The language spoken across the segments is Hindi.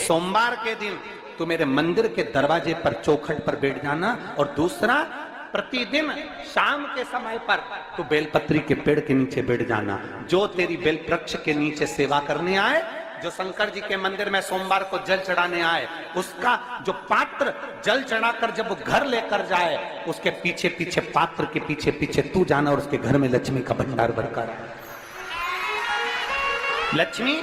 सोमवार के दिन तू मेरे मंदिर के दरवाजे पर चौखट पर बैठ जाना, और दूसरा प्रतिदिन शाम के समय पर तू बेलपत्री के पेड़ के नीचे बैठ जाना। जो तेरी बेल वृक्ष के नीचे सेवा करने आए, जो शंकर जी के मंदिर में सोमवार को जल चढ़ाने आए, उसका जो पात्र जल चढ़ाकर जब वो घर लेकर जाए, उसके पीछे पीछे, पात्र के पीछे पीछे तू जाना और उसके घर में लक्ष्मी का भंडार भरकर। लक्ष्मी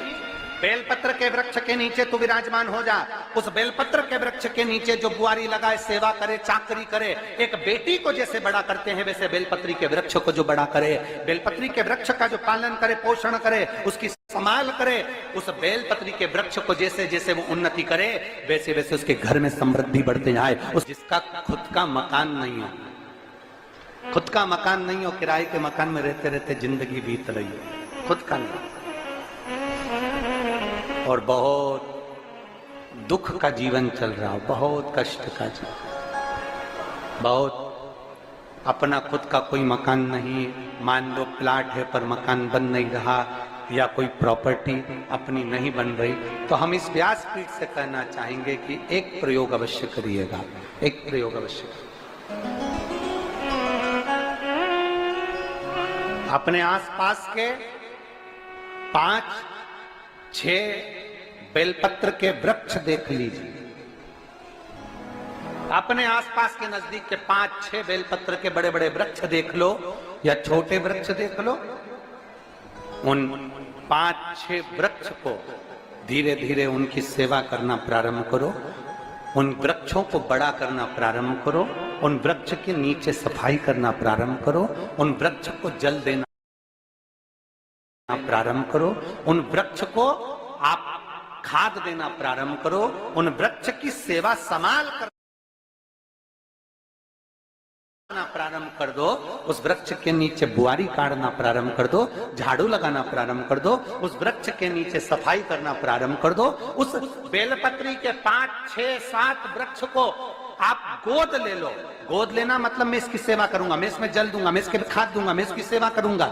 बेलपत्र के वृक्ष के नीचे तू विराजमान हो जा। उस बेलपत्र के वृक्ष के नीचे जो बुआरी लगाए, सेवा करे, चाकरी करे, एक बेटी को जैसे बड़ा करते हैं वैसे बेलपत्री के वृक्ष को जो बड़ा करे, बेलपत्री के वृक्ष का जो पालन करे, पोषण करे, उसकी संभाल करे, उस बेलपत्री के वृक्ष को जैसे जैसे वो उन्नति करे, वैसे वैसे उसके घर में समृद्धि बढ़ते जाए। उस जिसका खुद का मकान नहीं हो, खुद का मकान नहीं हो, किराए के मकान में रहते रहते जिंदगी बीत रही हो, खुद का नहीं, और बहुत दुख का जीवन चल रहा हो, बहुत कष्ट का जीवन, बहुत अपना खुद का कोई मकान नहीं, मान लो प्लाट है पर मकान बन नहीं रहा, या कोई प्रॉपर्टी अपनी नहीं बन रही, तो हम इस व्यासपीठ से कहना चाहेंगे कि एक प्रयोग अवश्य करिएगा, एक प्रयोग अवश्य। अपने आसपास के 5-6 बेलपत्र के वृक्ष देख लीजिए, अपने आसपास के नजदीक के 5-6 बेलपत्र के बड़े बड़े वृक्ष देख लो या छोटे वृक्ष देख लो। उन 5-6 वृक्ष को धीरे धीरे उनकी सेवा करना प्रारंभ करो, उन वृक्षों को बड़ा करना प्रारंभ करो, उन वृक्ष के नीचे सफाई करना प्रारंभ करो, उन वृक्ष को जल देना प्रारंभ करो, उन वृक्ष को आप खाद देना प्रारंभ करो, उन वृक्ष की सेवा संभाल करना प्रारंभ कर दो, उस वृक्ष के नीचे बुआरी काटना प्रारंभ कर दो, झाड़ू लगाना प्रारंभ कर दो, उस वृक्ष के नीचे सफाई करना प्रारंभ कर दो। उस बेलपत्री के 5-6-7 वृक्ष को आप गोद ले लो। गोद लेना मतलब मैं इसकी सेवा करूंगा, मैं इसमें जल दूंगा, मैं इसके खाद दूंगा, मैं इसकी सेवा करूंगा,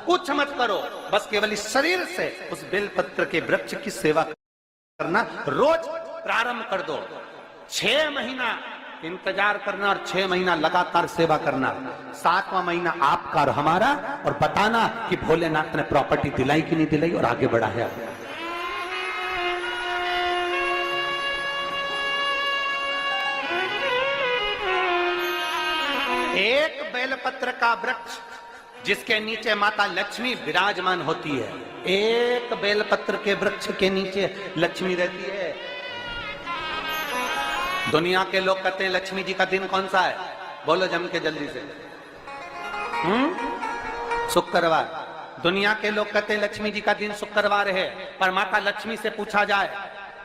कुछ मत करो, बस केवल इस शरीर से उस बेलपत्र के वृक्ष की सेवा करना रोज प्रारंभ कर दो। 6 महीना इंतजार करना और 6 महीना लगातार सेवा करना, 7वां महीना आपका और हमारा, और बताना कि भोलेनाथ ने प्रॉपर्टी दिलाई कि नहीं दिलाई और आगे बढ़ाया। एक बेलपत्र का वृक्ष जिसके नीचे माता लक्ष्मी विराजमान होती है, एक बेलपत्र के वृक्ष के नीचे लक्ष्मी रहती है। दुनिया के लोग कहते हैं लक्ष्मी जी का दिन कौन सा है, बोलो जम के जल्दी से। शुक्रवार। दुनिया के लोग कहते हैं लक्ष्मी जी का दिन शुक्रवार है, पर माता लक्ष्मी से पूछा जाए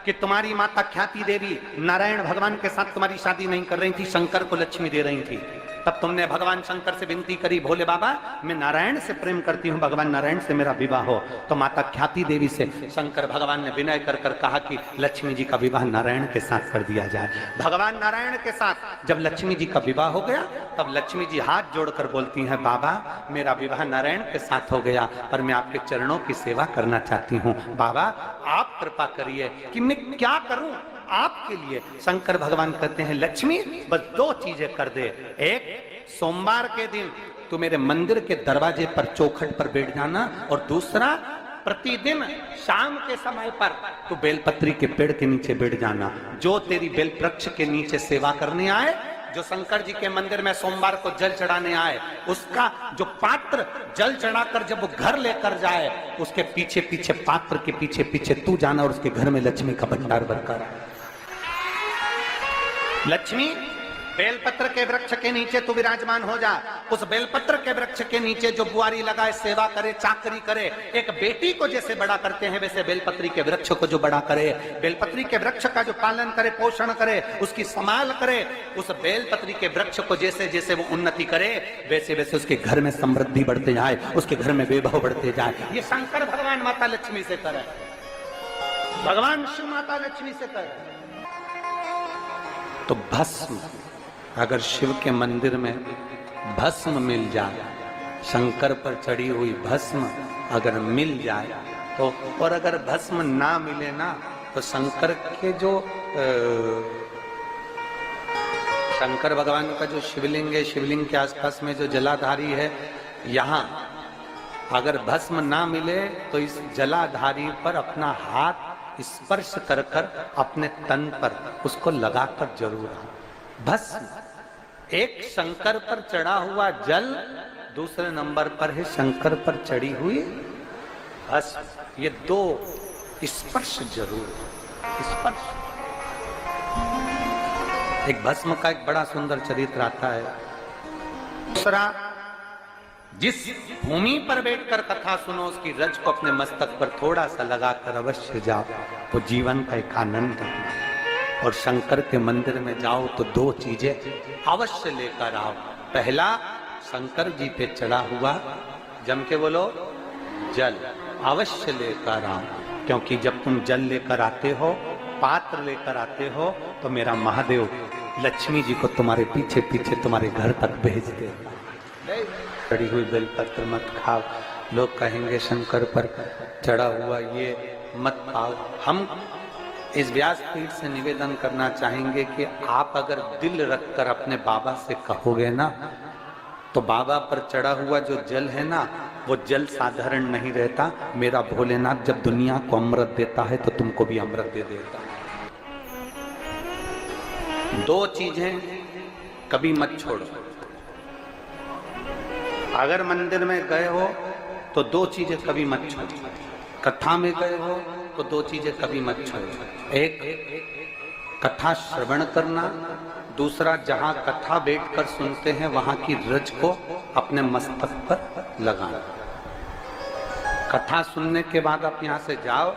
कि तुम्हारी माता ख्याति देवी नारायण भगवान के साथ तुम्हारी शादी नहीं कर रही थी, शंकर को लक्ष्मी दे रही थी, तब तुमने भगवान शंकर से विनती करी, भोले बाबा मैं नारायण से प्रेम करती हूँ, भगवान नारायण से मेरा विवाह हो। तो माता ख्याति देवी से शंकर भगवान ने विनय कर कर कहा कि लक्ष्मी जी का विवाह नारायण के साथ कर दिया जाए। भगवान नारायण के साथ जब लक्ष्मी जी का विवाह हो गया, तब लक्ष्मी जी हाथ जोड़कर बोलती हैं, बाबा मेरा विवाह नारायण के साथ हो गया, पर मैं आपके चरणों की सेवा करना चाहती हूँ, बाबा आप कृपा करिए कि मैं क्या करूं आपके लिए। शंकर भगवान कहते हैं लक्ष्मी बस 2 चीजें कर दे, एक सोमवार के दिन तू मेरे मंदिर के दरवाजे पर चौखट पर बैठ जाना, और दूसरा प्रतिदिन शाम के समय पर तू बेलपत्री के पेड़ के नीचे बैठ जाना। जो तेरी बेल वृक्ष के नीचे सेवा करने आए, जो शंकर जी के मंदिर में सोमवार को जल चढ़ाने आए, उसका जो पात्र जल चढ़ाकर जब वो घर लेकर जाए, उसके पीछे पीछे, पात्र के पीछे पीछे तू जाना और उसके घर में लक्ष्मी का भंडार भरकर। लक्ष्मी बेलपत्र के वृक्ष के नीचे तू विराजमान हो जा। उस बेलपत्र के वृक्ष के नीचे जो बुआरी लगाए, सेवा करे, चाकरी करे, एक बेटी को जैसे बड़ा करते हैं वैसे बेलपत्री के वृक्ष को जो बड़ा करे, बेलपत्री के वृक्ष का जो पालन करे, पोषण करे, उसकी संभाल करे, उस बेलपत्री के वृक्ष को जैसे जैसे वो उन्नति करे, वैसे वैसे उसके घर में समृद्धि बढ़ते जाए, उसके घर में वैभव बढ़ते जाए। ये शंकर भगवान माता लक्ष्मी से करे, भगवान शिव माता लक्ष्मी से करे। तो भस्म, अगर शिव के मंदिर में भस्म मिल जाए, शंकर पर चढ़ी हुई भस्म अगर मिल जाए तो, और अगर भस्म ना मिले ना, तो शंकर के जो शंकर भगवान का जो शिवलिंग है, शिवलिंग के आसपास में जो जलाधारी है, यहाँ अगर भस्म ना मिले तो इस जलाधारी पर अपना हाथ स्पर्श कर कर अपने तन पर उसको लगाकर जरूर आओ। भस्म एक शंकर पर चढ़ा हुआ जल, दूसरे नंबर पर है शंकर पर चढ़ी हुई भस्म। ये दो स्पर्श जरूर, स्पर्श। एक भस्म का एक बड़ा सुंदर चरित्र आता है। दूसरा, जिस भूमि पर बैठकर कथा सुनो उसकी रज को अपने मस्तक पर थोड़ा सा लगाकर अवश्य जाओ, तो जीवन का एक आनंद है। और शंकर के मंदिर में जाओ तो दो चीजें अवश्य लेकर आओ। पहला, शंकर जी पे चढ़ा हुआ, जम के बोलो, जल अवश्य लेकर आओ, क्योंकि जब तुम जल लेकर आते हो, पात्र लेकर आते हो, तो मेरा महादेव लक्ष्मी जी को तुम्हारे पीछे पीछे तुम्हारे घर तक भेज देगा। चढ़ी हुई बेलपत्र मत खाओ, लोग कहेंगे शंकर पर चढ़ा हुआ ये मत खाओ। हम इस व्यासपीठ से निवेदन करना चाहेंगे कि आप अगर दिल रखकर अपने बाबा से कहोगे ना, तो बाबा पर चढ़ा हुआ जो जल है ना, वो जल साधारण नहीं रहता। मेरा भोलेनाथ जब दुनिया को अमृत देता है तो तुमको भी अमृत दे देता है। दो चीजें कभी मत छोड़ो। अगर मंदिर में गए हो तो दो चीजें कभी मत छोड़ो। कथा में गए हो तो दो चीजें कभी मत छोड़ो। एक, कथा श्रवण करना। दूसरा, जहां कथा बैठकर सुनते हैं वहां की रज को अपने मस्तक पर लगाना। कथा सुनने के बाद आप यहां से जाओ,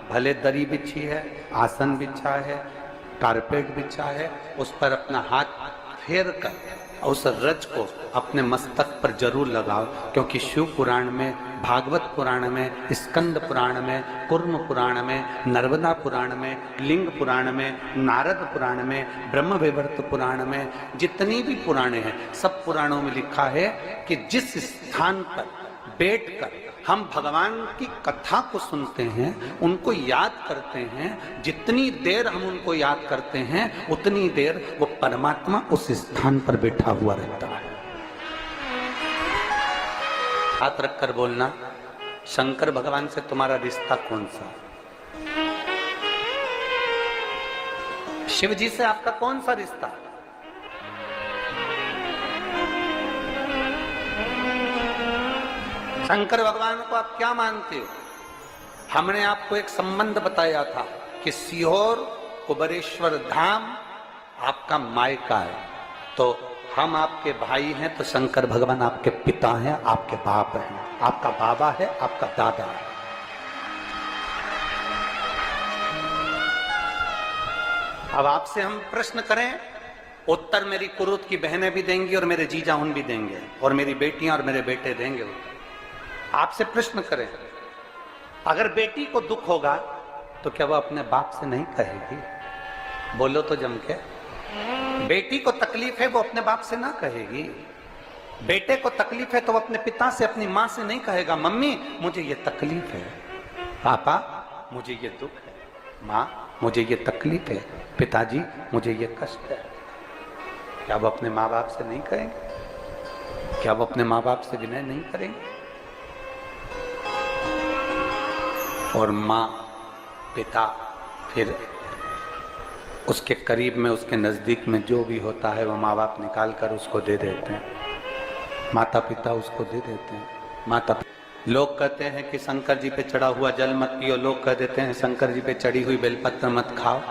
भले दरी बिछी है, आसन बिछा है, कारपेट बिछा है, उस पर अपना हाथ फेर कर उस रज को अपने मस्तक पर जरूर लगाओ। क्योंकि शिव पुराण में, भागवत पुराण में, स्कंद पुराण में, कुर्म पुराण में, नर्मदा पुराण में, लिंग पुराण में, नारद पुराण में, ब्रह्म वैवर्त पुराण में, जितनी भी पुराणे हैं, सब पुराणों में लिखा है कि जिस स्थान पर बैठकर हम भगवान की कथा को सुनते हैं, उनको याद करते हैं, जितनी देर हम उनको याद करते हैं उतनी देर वो परमात्मा उस स्थान पर बैठा हुआ रहता है। हाथ रखकर बोलना, शंकर भगवान से तुम्हारा रिश्ता कौन सा? शिव जी से आपका कौन सा रिश्ता? शंकर भगवान को आप क्या मानते हो? हमने आपको एक संबंध बताया था कि सीहोर कुबेरेश्वर धाम आपका मायका है, तो हम आपके भाई हैं, तो शंकर भगवान आपके पिता हैं, आपके बाप हैं, आपका बाबा है, आपका दादा है। अब आपसे हम प्रश्न करें, उत्तर मेरी कुरुत की बहनें भी देंगी और मेरे जीजा उन भी देंगे और मेरी बेटियां और मेरे बेटे देंगे। आपसे प्रश्न करें, अगर बेटी को दुख होगा तो क्या वो अपने बाप से नहीं कहेगी? बोलो तो जम के। बेटी को तकलीफ है वो अपने बाप से ना कहेगी। बेटे को तकलीफ है तो वो अपने पिता से, अपनी माँ से नहीं कहेगा, मम्मी मुझे ये तकलीफ है, पापा मुझे ये दुख है, माँ मुझे ये तकलीफ है, पिताजी मुझे ये कष्ट है। क्या वो अपने माँ बाप से नहीं कहेंगे? क्या वो अपने माँ बाप से विनय नहीं करेंगे? और माँ, पिता, फिर उसके करीब में, उसके नज़दीक में जो भी होता है वो माँ बाप निकाल कर उसको दे देते हैं, माता पिता उसको दे देते हैं। माता, लोग कहते हैं कि शंकर जी पे चढ़ा हुआ जल मत पियो, लोग कह देते हैं शंकर जी पे चढ़ी हुई बेलपत्र मत खाओ।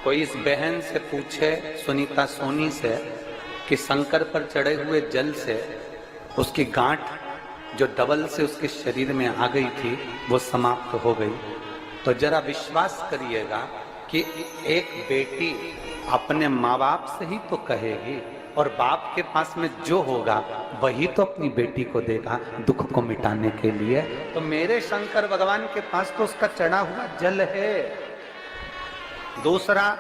कोई इस बहन से पूछे, सुनीता सोनी से, कि शंकर पर चढ़े हुए जल से उसकी गांठ जो डबल से उसके शरीर में आ गई थी वो समाप्त हो गई, तो जरा विश्वास करिएगा कि एक बेटी अपने माँ बाप से ही तो कहेगी, और बाप के पास में जो होगा वही तो अपनी बेटी को देगा दुख को मिटाने के लिए। तो मेरे शंकर भगवान के पास तो उसका चढ़ा हुआ जल है। दूसरा,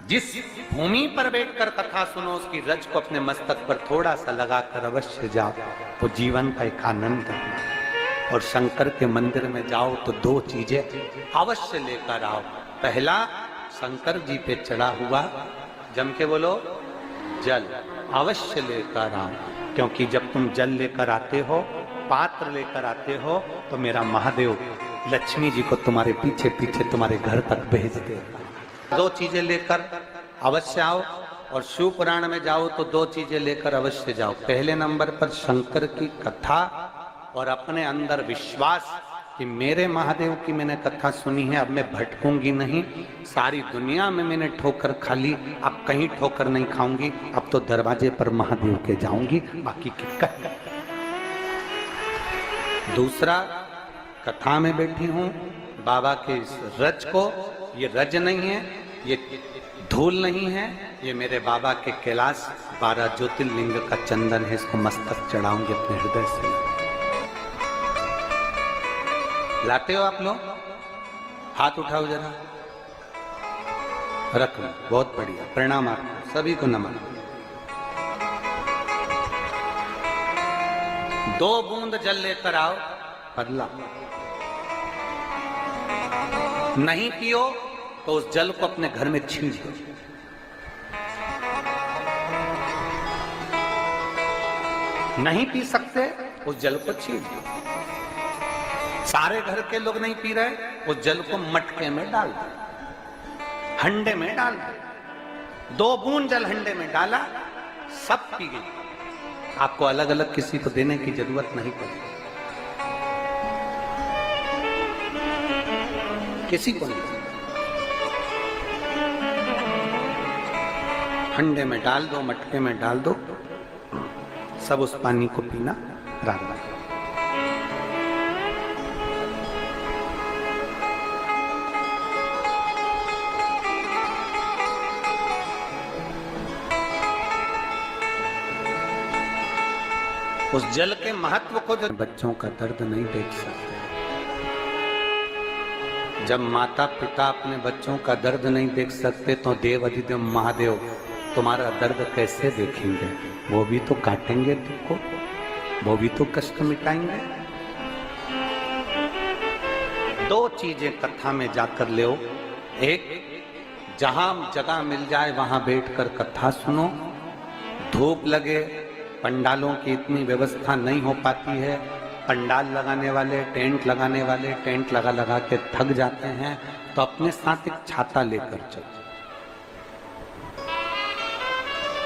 जिस भूमि पर बैठकर कथा सुनो उसकी रज को अपने मस्तक पर थोड़ा सा लगाकर अवश्य जाओ, तो जीवन का एक आनंद है। और शंकर के मंदिर में जाओ तो दो चीजें अवश्य लेकर आओ। पहला, शंकर जी पे चढ़ा हुआ, जम के बोलो, जल अवश्य लेकर आओ, क्योंकि जब तुम जल लेकर आते हो, पात्र लेकर आते हो, तो मेरा महादेव लक्ष्मी जी को तुम्हारे पीछे पीछे तुम्हारे घर तक भेज देगा। दो चीजें लेकर अवश्य आओ। और शिव पुराण में जाओ तो दो चीजें लेकर अवश्य जाओ। पहले नंबर पर शंकर की कथा और अपने अंदर विश्वास कि मेरे महादेव की मैंने कथा सुनी है, अब मैं भटकूंगी नहीं। सारी दुनिया में मैंने ठोकर खा ली, अब कहीं ठोकर नहीं खाऊंगी, अब तो दरवाजे पर महादेव के जाऊंगी, बाकी किसका। दूसरा, कथा में बैठी हूं बाबा के इस रज को, ये रज नहीं है, ये धूल नहीं है, ये मेरे बाबा के कैलाश 12 ज्योतिर्लिंग का चंदन है, इसको मस्तक चढ़ाऊंगी अपने हृदय से। लाते हो आप लोग? हाथ उठाओ जरा, रख लो, बहुत बढ़िया, प्रणाम आपको सभी को, नमन। 2 बूंद जल लेकर आओ, पगला नहीं पियो तो उस जल को अपने घर में छीन दो। नहीं पी सकते, उस जल को छीन दो। सारे घर के लोग नहीं पी रहे, उस जल को मटके में डाल दो, हंडे में डाल दो। 2 बूंद जल हंडे में डाला, सब पी गई। आपको अलग अलग किसी को देने की जरूरत नहीं पड़ेगी, किसी को नहीं। हंडे में डाल दो, मटके में डाल दो, सब उस पानी को पीना राधा। उस जल के महत्व को जो बच्चों का दर्द नहीं देख सकते, जब माता पिता अपने बच्चों का दर्द नहीं देख सकते तो देव अधिदेव महादेव तुम्हारा दर्द कैसे देखेंगे? वो भी तो काटेंगे तुमको, वो भी तो कष्ट मिटाएंगे। 2 चीजें कथा में जाकर ले। एक, जहां जगह मिल जाए वहां बैठकर कथा सुनो। धूप लगे, पंडालों की इतनी व्यवस्था नहीं हो पाती है, पंडाल लगाने वाले, टेंट लगाने वाले टेंट लगा लगा के थक जाते हैं, तो अपने साथ एक छाता लेकर चलो।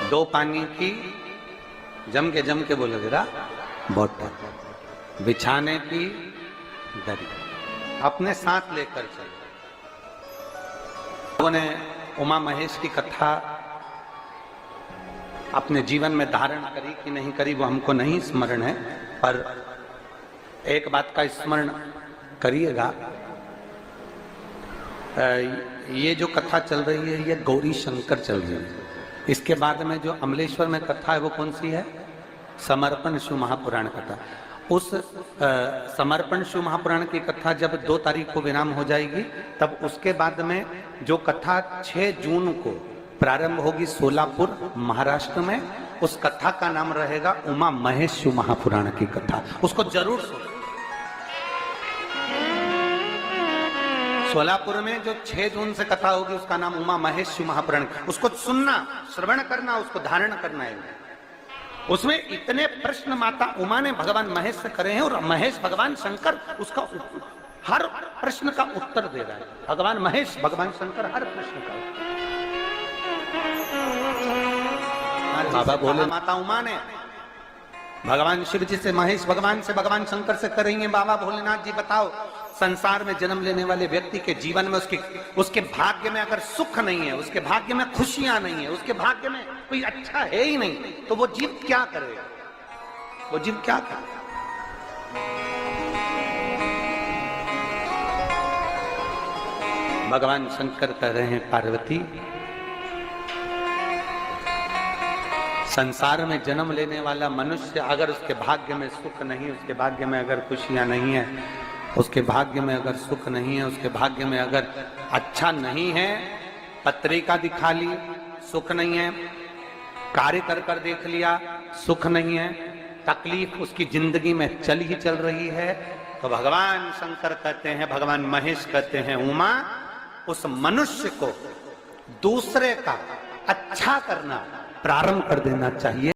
2 पानी की जम के बोलो जरा, बोतल, बिछाने की दरी अपने साथ लेकर चलो। लोगों ने उमा महेश की कथा अपने जीवन में धारण करी कि नहीं करी वो हमको नहीं स्मरण है, पर एक बात का स्मरण करिएगा, ये जो कथा चल रही है ये गौरी शंकर चल रही है। इसके बाद में जो अमलेश्वर में कथा है वो कौन सी है? समर्पण शिव महापुराण कथा। उस समर्पण शिव महापुराण की कथा जब 2 तारीख को विराम हो जाएगी, तब उसके बाद में जो कथा 6 जून को प्रारंभ होगी सोलापुर महाराष्ट्र में, उस कथा का नाम रहेगा उमा महेश शिव महापुराण की कथा। उसको जरूर सुनो। सोलापुर में जो 6 जून से कथा होगी उसका नाम उमा महेश शिव महापुराण। उसको सुनना, श्रवण करना, उसको धारण करना है। उसमें इतने प्रश्न माता उमा ने भगवान महेश से करे हैं और महेश भगवान शंकर उसका हर प्रश्न का उत्तर दे रहा है। भगवान महेश भगवान शंकर हर प्रश्न का उत्तर। बाबा बोले माता उमा ने भगवान शिव जी से, महेश भगवान से, भगवान शंकर से करेंगे, बाबा भोलेनाथ जी बताओ, संसार में जन्म लेने वाले व्यक्ति के जीवन में उसके भाग्य में अगर सुख नहीं है, उसके भाग्य में खुशियां नहीं है, उसके भाग्य में कोई अच्छा है ही नहीं, तो वो जीव क्या करेगा? वो जीव क्या करेगा? भगवान शंकर कह रहे हैं, पार्वती, संसार में जन्म लेने वाला मनुष्य अगर उसके भाग्य में सुख नहीं, उसके भाग्य में अगर खुशियां नहीं है, उसके भाग्य में अगर सुख नहीं है, उसके भाग्य में अगर अच्छा नहीं है, पत्रिका दिखा ली सुख नहीं है, कार्य कर कर देख लिया सुख नहीं है, तकलीफ उसकी जिंदगी में चल ही चल रही है, तो भगवान शंकर कहते हैं, भगवान महेश कहते हैं, उमा उस मनुष्य को दूसरे का अच्छा करना प्रारंभ कर देना चाहिए।